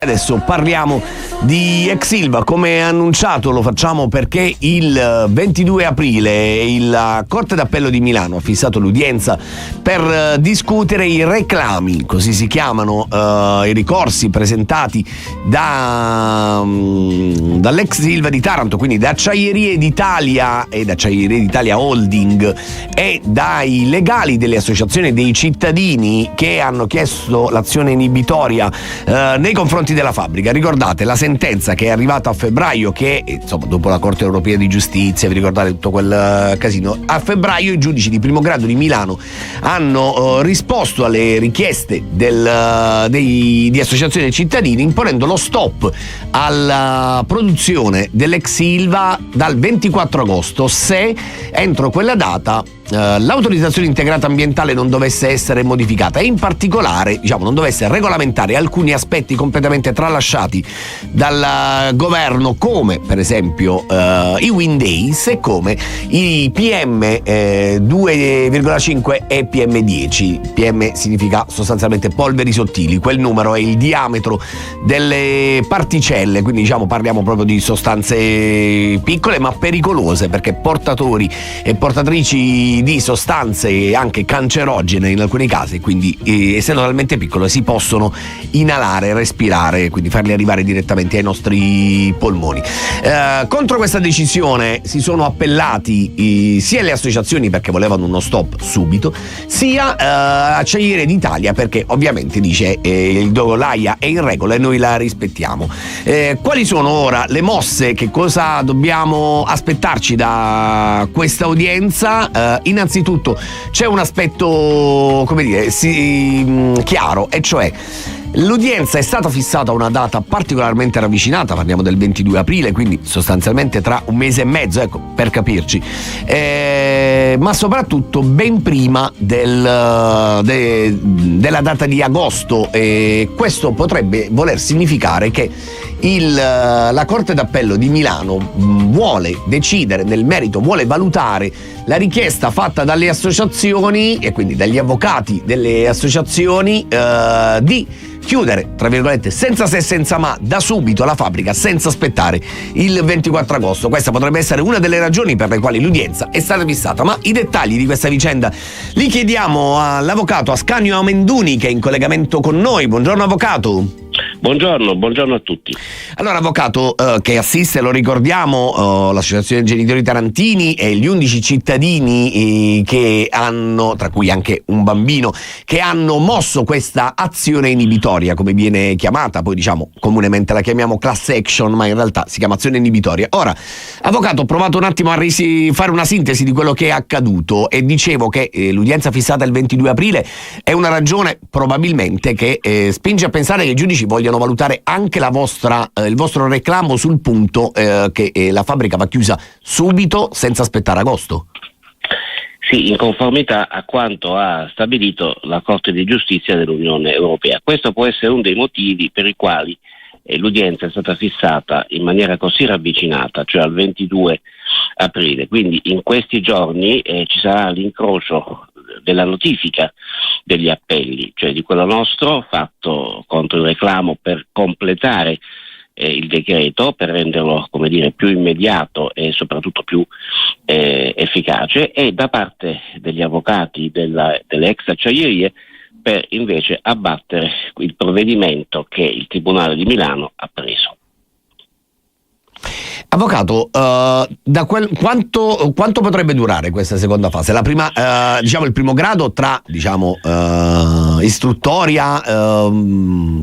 Adesso parliamo di ex Ilva. Come annunciato lo facciamo perché il 22 aprile la Corte d'Appello di Milano ha fissato l'udienza per discutere i reclami, così si chiamano, i ricorsi presentati dall'ex Ilva di Taranto, quindi da Acciaierie d'Italia e da Acciaierie d'Italia Holding e dai legali delle associazioni dei cittadini che hanno chiesto l'azione inibitoria nei confronti della fabbrica. Ricordate la sentenza che è arrivata a febbraio, che insomma dopo la Corte Europea di Giustizia, vi ricordate tutto quel casino, a febbraio i giudici di primo grado di Milano hanno risposto alle richieste di associazioni dei cittadini imponendo lo stop alla produzione dell'ex Ilva dal 24 agosto se entro quella data l'autorizzazione integrata ambientale non dovesse essere modificata e in particolare non dovesse regolamentare alcuni aspetti completamente tralasciati dal governo, come per esempio i wind days e come i PM 2,5 e PM10. PM significa sostanzialmente polveri sottili, quel numero è il diametro delle particelle, quindi parliamo proprio di sostanze piccole ma pericolose, perché portatori e portatrici di sostanze anche cancerogene in alcuni casi, quindi essendo talmente piccole si possono inalare, respirare, quindi farli arrivare direttamente ai nostri polmoni. Contro questa decisione si sono appellati sia le associazioni perché volevano uno stop subito, sia Acciaierie d'Italia perché ovviamente dice l'AIA è in regola e noi la rispettiamo. Quali sono ora le mosse? Che cosa dobbiamo aspettarci da questa udienza? Innanzitutto c'è un aspetto, chiaro, e cioè l'udienza è stata fissata a una data particolarmente ravvicinata, parliamo del 22 aprile, quindi sostanzialmente tra un mese e mezzo, per capirci, ma soprattutto ben prima della data di agosto. Questo potrebbe voler significare che la Corte d'Appello di Milano vuole decidere nel merito, vuole valutare la richiesta fatta dalle associazioni e quindi dagli avvocati delle associazioni di chiudere, tra virgolette, senza se e senza ma, da subito la fabbrica, senza aspettare il 24 agosto. Questa potrebbe essere una delle ragioni per le quali l'udienza è stata fissata, ma i dettagli di questa vicenda li chiediamo all'avvocato Ascanio Amenduni, che è in collegamento con noi. Buongiorno avvocato. Buongiorno a tutti. Allora avvocato, che assiste, lo ricordiamo, l'associazione genitori tarantini e gli 11 cittadini che hanno, tra cui anche un bambino, che hanno mosso questa azione inibitoria, come viene chiamata, poi comunemente la chiamiamo class action, ma in realtà si chiama azione inibitoria. Ora, avvocato, ho provato un attimo a fare una sintesi di quello che è accaduto e dicevo che l'udienza fissata il 22 aprile è una ragione probabilmente che spinge a pensare che i giudici vogliono valutare anche il vostro reclamo sul punto che la fabbrica va chiusa subito senza aspettare agosto. Sì, in conformità a quanto ha stabilito la Corte di Giustizia dell'Unione Europea. Questo può essere uno dei motivi per i quali l'udienza è stata fissata in maniera così ravvicinata, cioè al 22 aprile. Quindi in questi giorni ci sarà l'incrocio della notifica degli appelli, cioè di quello nostro fatto contro il reclamo per completare il decreto, per renderlo più immediato e soprattutto più efficace, e da parte degli avvocati delle ex acciaierie per invece abbattere il provvedimento che il Tribunale di Milano ha preso. Avvocato, quanto potrebbe durare questa seconda fase? La prima, il primo grado tra istruttoria,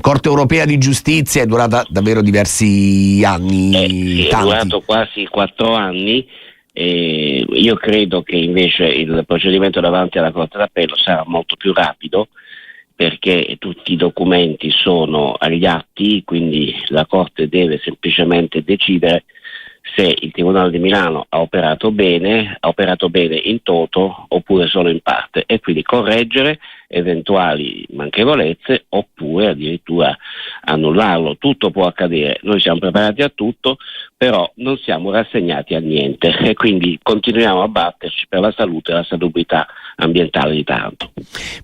Corte Europea di Giustizia è durata davvero diversi anni. È durato quasi 4 anni. Io credo che invece il procedimento davanti alla Corte d'Appello sarà molto più rapido, perché tutti i documenti sono agli atti, quindi la Corte deve semplicemente decidere se il Tribunale di Milano ha operato bene in toto oppure solo in parte, e quindi correggere eventuali manchevolezze oppure addirittura annullarlo. Tutto può accadere, noi siamo preparati a tutto, però non siamo rassegnati a niente e quindi continuiamo a batterci per la salute e la salubrità ambientale di Taranto.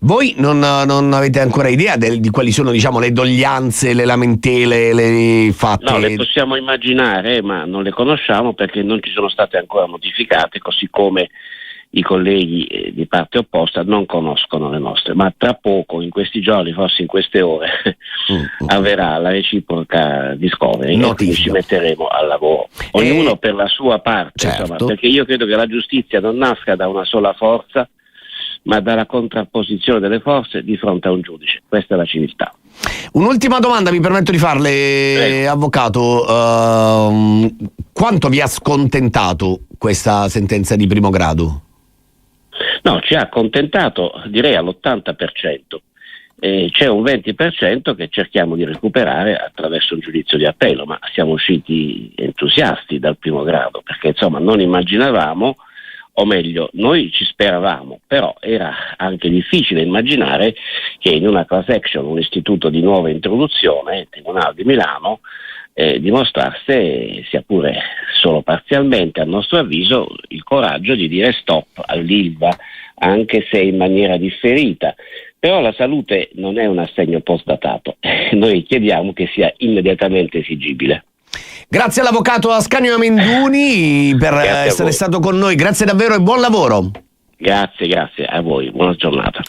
Voi non avete ancora idea di quali sono, diciamo, le doglianze, le lamentele, le fatte? No, le possiamo immaginare, ma non le conosciamo perché non ci sono state ancora notificate, così come i colleghi di parte opposta non conoscono le nostre, ma tra poco, in questi giorni, forse in queste ore, avverrà la reciproca discovery e quindi ci metteremo al lavoro, ognuno per la sua parte, certo. Insomma, perché io credo che la giustizia non nasca da una sola forza, ma dalla contrapposizione delle forze di fronte a un giudice. Questa è la civiltà. Un'ultima domanda mi permetto di farle, Prego. avvocato. Quanto vi ha scontentato questa sentenza di primo grado? No, ci ha accontentato direi all'80%. C'è un 20% che cerchiamo di recuperare attraverso un giudizio di appello, ma siamo usciti entusiasti dal primo grado perché insomma non immaginavamo, o meglio noi ci speravamo, però era anche difficile immaginare che in una class action, un istituto di nuova introduzione, il Tribunale di Milano, dimostrasse, sia pure solo parzialmente a nostro avviso, il coraggio di dire stop all'Ilva, anche se in maniera differita. Però la salute non è un assegno postdatato, noi chiediamo che sia immediatamente esigibile. Grazie all'avvocato Ascanio Amenduni per essere stato con noi, grazie davvero e buon lavoro. Grazie a voi, buona giornata.